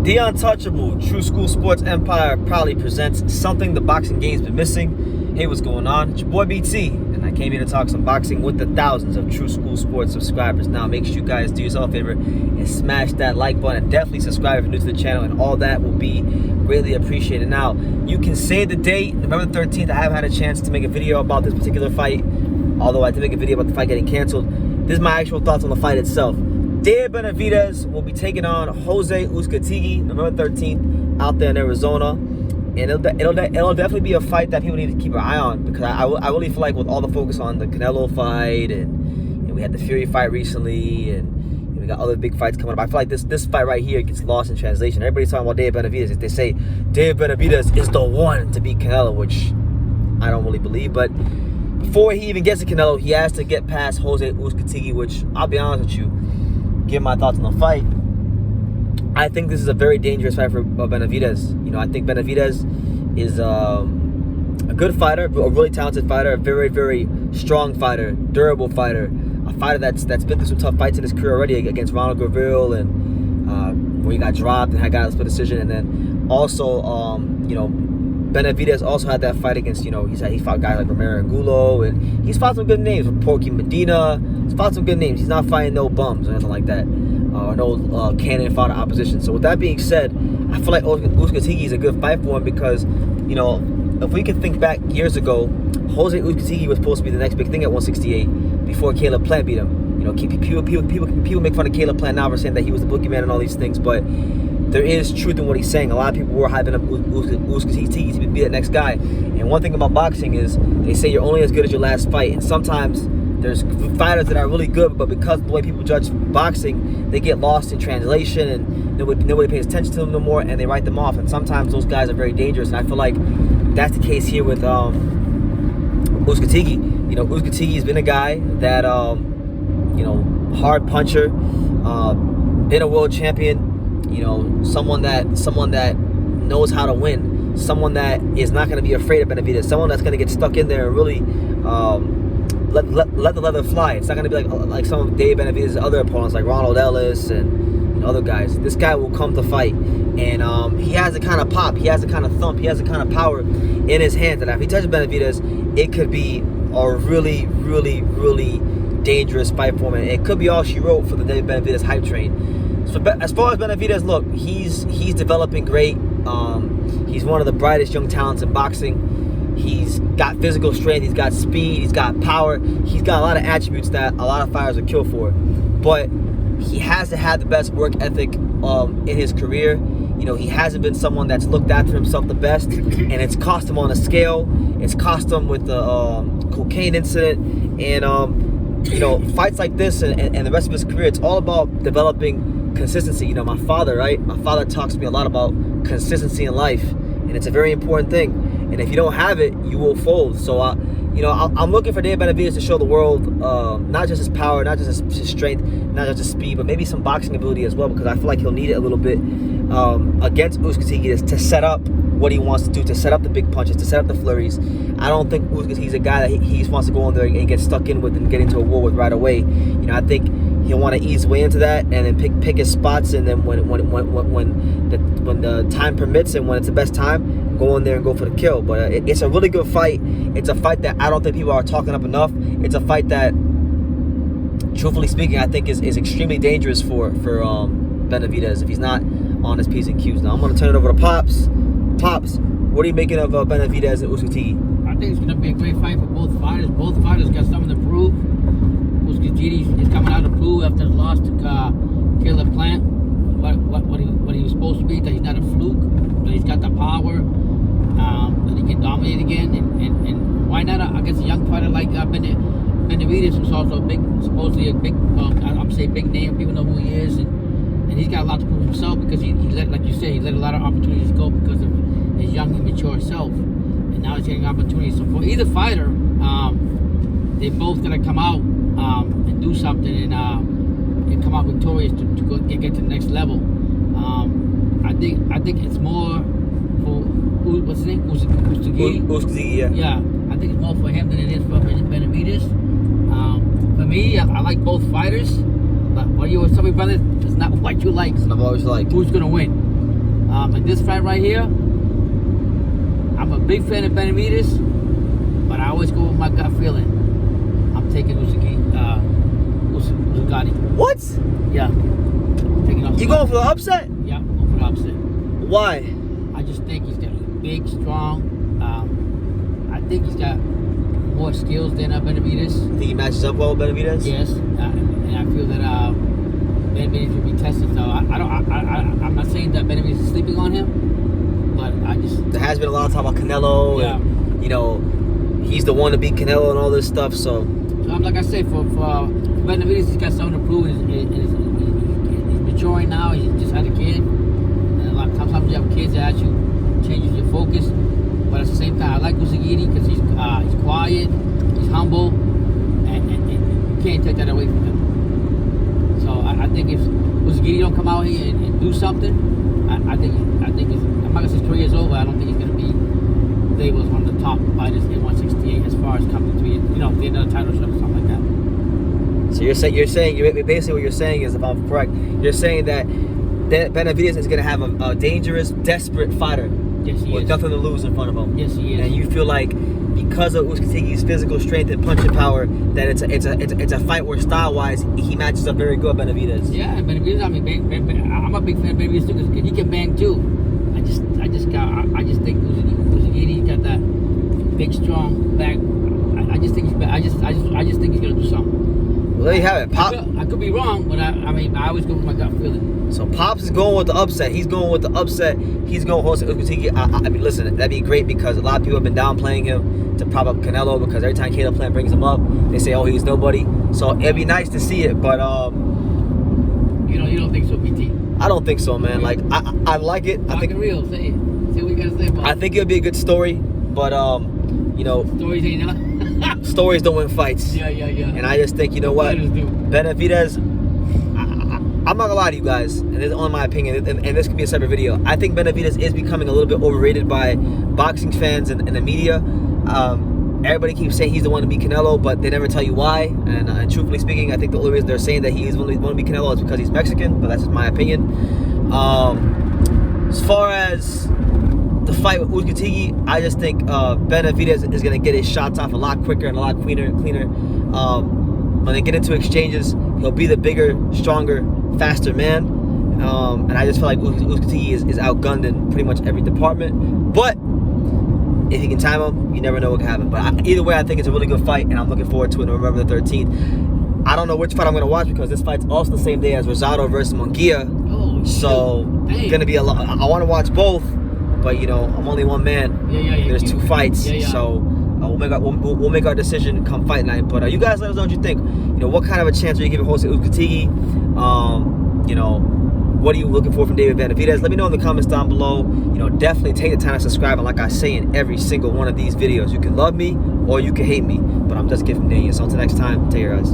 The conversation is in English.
The Untouchable True School Sports Empire proudly presents something the boxing game's been missing. Hey, what's going on? It's your boy BT, and I came here to talk some boxing with the thousands of True School Sports subscribers. Now, make sure you guys do yourself a favor and smash that like button, and definitely subscribe if you're new to the channel, and all that will be greatly appreciated. Now, you can save the date, November 13th. I haven't had a chance to make a video about this particular fight, although I did make a video about the fight getting canceled. This is my actual thoughts on the fight itself. David Benavidez will be taking on Jose Uzcategui November 13th out there in Arizona. And it'll definitely be a fight that people need to keep an eye on, because I really feel like with all the focus on the Canelo fight, and we had the Fury fight recently, and we got other big fights coming up, I feel like this fight right here gets lost in translation. Everybody's talking about David Benavidez. If they say David Benavidez is the one to beat Canelo, which I don't really believe, but before he even gets to Canelo, he has to get past Jose Uzcategui, which, I'll be honest with you, give my thoughts on the fight. I think this is a very dangerous fight for Benavidez. You know, I think Benavidez is a good fighter, a really talented fighter, a very, very strong fighter, durable fighter, a fighter that's been through some tough fights in his career already against Ronald Graville, and when he got dropped and had got a split decision, and then also, you know, Benavidez also had that fight against, you know, he fought guys like Romero Angulo, and he's fought some good names with Porky Medina. He's fought some good names. He's not fighting no bums or anything like that, or no cannon fodder opposition. So with that being said, I feel like Uzcategui is a good fight for him, because, you know, if we can think back years ago, Jose Uzcategui was supposed to be the next big thing at 168 before Caleb Plant beat him. You know, people make fun of Caleb Plant now for saying that he was the boogeyman and all these things, but there is truth in what he's saying. A lot of people were hyping up Uzcategui to be that next guy. And one thing about boxing is they say you're only as good as your last fight. And sometimes there's fighters that are really good, but because of the way people judge boxing, they get lost in translation, and nobody pays attention to them no more, and they write them off. And sometimes those guys are very dangerous. And I feel like that's the case here with Uzcategui. You know, Uzcategui has been a guy that, you know, hard puncher, been a world champion. You know, someone that knows how to win, someone that is not going to be afraid of Benavidez, someone that's going to get stuck in there and really let the leather fly. It's not going to be like some of David Benavidez's other opponents, like Ronald Ellis and other guys. This guy will come to fight, and he has the kind of pop, he has the kind of thump, he has the kind of power in his hands that if he touches Benavidez, it could be a really, really, really dangerous fight for him. And it could be all she wrote for the David Benavidez hype train. So as far as Benavidez, look, he's developing great. He's one of the brightest young talents in boxing. He's got physical strength, he's got speed, he's got power. He's got a lot of attributes that a lot of fighters would kill for. But he has to have the best work ethic in his career. You know, he hasn't been someone that's looked after himself the best, and it's cost him on a scale. It's cost him with the cocaine incident, and you know, fights like this and the rest of his career, it's all about developing consistency. You know, my father, right? My father talks to me a lot about consistency in life, and it's a very important thing. And if you don't have it, you will fold. So, you know, I'm looking for David Benavidez to show the world not just his power, not just his strength, not just his speed, but maybe some boxing ability as well, because I feel like he'll need it a little bit against Uzcategui to set up what he wants to do, to set up the big punches, to set up the flurries. I don't think Uzcategui's a guy that he wants to go in there and get stuck in with and get into a war with right away. You know, I think he'll want to ease his way into that, and then pick his spots, and then when the time permits and when it's the best time, go in there and go for the kill. But it's a really good fight. It's a fight that I don't think people are talking up enough. It's a fight that, truthfully speaking, I think is extremely dangerous for Benavidez if he's not on his P's and Q's. Now I'm going to turn it over to Pops. Pops, what are you making of Benavidez and Uzcategui? I think it's going to be a great fight for both fighters. Both fighters got something to prove. Uzcategui is coming out of blue after his loss to Caleb Plant. What he was supposed to be, that he's not a fluke, that he's got the power, that he can dominate again. And why not against a young fighter like Benavidez, who's also supposedly a big, I'm saying big name. People know who he is, and he's got a lot to prove himself, because he let, like you said, he let a lot of opportunities go because of his young, immature self, and now he's getting opportunities. So for either fighter, they both gonna come out and do something and come out victorious to go get to the next level. I think it's more for what's his name, Uzcategui, yeah. Yeah, I think it's more for him than it is for Benavidez. For me, I like both fighters, but what you always tell me, brother, it's not what you like. It's not what you like. Who's gonna win? And this fight right here, I'm a big fan of Benavidez, but I always go with my gut feeling. I'm taking Uzcategui. What? Yeah. I'm taking You going for the upset? Yeah, I'm going for the upset. Why? I just think he's got big, strong. I think he's got more skills than Benavidez. Think he matches up well with Benavidez? Yes, and I feel that Benavidez will be tested. So I'm not saying that Benavidez is sleeping on him, but I just. There has been a lot of talk about Canelo, Yeah. and you know, he's the one to beat Canelo and all this stuff. So Like I said, for Benavidez, he's got something to prove. He's maturing now. He just had a kid. And a lot of times you have kids that actually changes your focus. But at the same time, I like Uzcategui because he's quiet, he's humble, and you can't take that away from him. So I think if Uzcategui don't come out here and do something, I think he's, I'm not gonna say his career is over. I don't think he's gonna be labeled one of the top fighters in 168 as far as coming to be, get another title shot or something like that. So you're saying basically what you're saying is, if I'm correct, you're saying that Benavidez is going to have a dangerous, desperate fighter. Yes, he with is. nothing to lose in front of him. Yes, he is. And you feel like because of Uzcategui's physical strength and punching power, that it's a fight where style-wise he matches up very good with Benavidez. Yeah, Benavidez. I mean, I'm a big fan of Benavidez too because he can bang too. I just think Uzcategui got that big, strong back. I just think he's gonna do something. Well, there you have it. Pop. I could be wrong, but I always go with my gut feeling. So Pops is going with the upset. He's going with the upset. He's going with Jose Uzcategui. I mean, listen, that'd be great because a lot of people have been downplaying him to prop up Canelo because every time Caleb Plant brings him up, they say, oh, he's nobody. So it'd be nice to see it, but you don't think so, BT? I don't think so, man. Like I like it. I think real. Say it. Say what you gotta say about it. I think it'll be a good story, but Stories ain't enough. stories don't win fights. Yeah. And I just think, you know what, Fighters do. Benavidez, I'm not gonna lie to you guys, and this is only my opinion, and this could be a separate video. I think Benavidez is becoming a little bit overrated by boxing fans and the media. Everybody keeps saying he's the one to beat Canelo, but they never tell you why. And truthfully speaking, I think the only reason they're saying that he is the one to beat Canelo is because he's Mexican, but that's just my opinion. As far as the fight with Uzcategui, I just think Benavidez is going to get his shots off a lot quicker and a lot cleaner. When they get into exchanges, he'll be the bigger, stronger, faster man. And I just feel like Uzcategui is outgunned in pretty much every department. But if he can time him, you never know what can happen. But either way, I think it's a really good fight, and I'm looking forward to it on November the 13th. I don't know which fight I'm going to watch because this fight's also the same day as Rosado versus Munguia. Oh, so it's going to be a lot. I want to watch both. But I'm only one man. Yeah. There's two fights, Yeah. so we'll make our decision come fight night. But you guys let us know what you think. What kind of a chance are you giving Jose Uzcategui? What are you looking for from David Benavidez? Let me know in the comments down below. Definitely take the time to subscribe. And like I say in every single one of these videos, you can love me or you can hate me, but I'm just giving names. So until next time, take care, guys.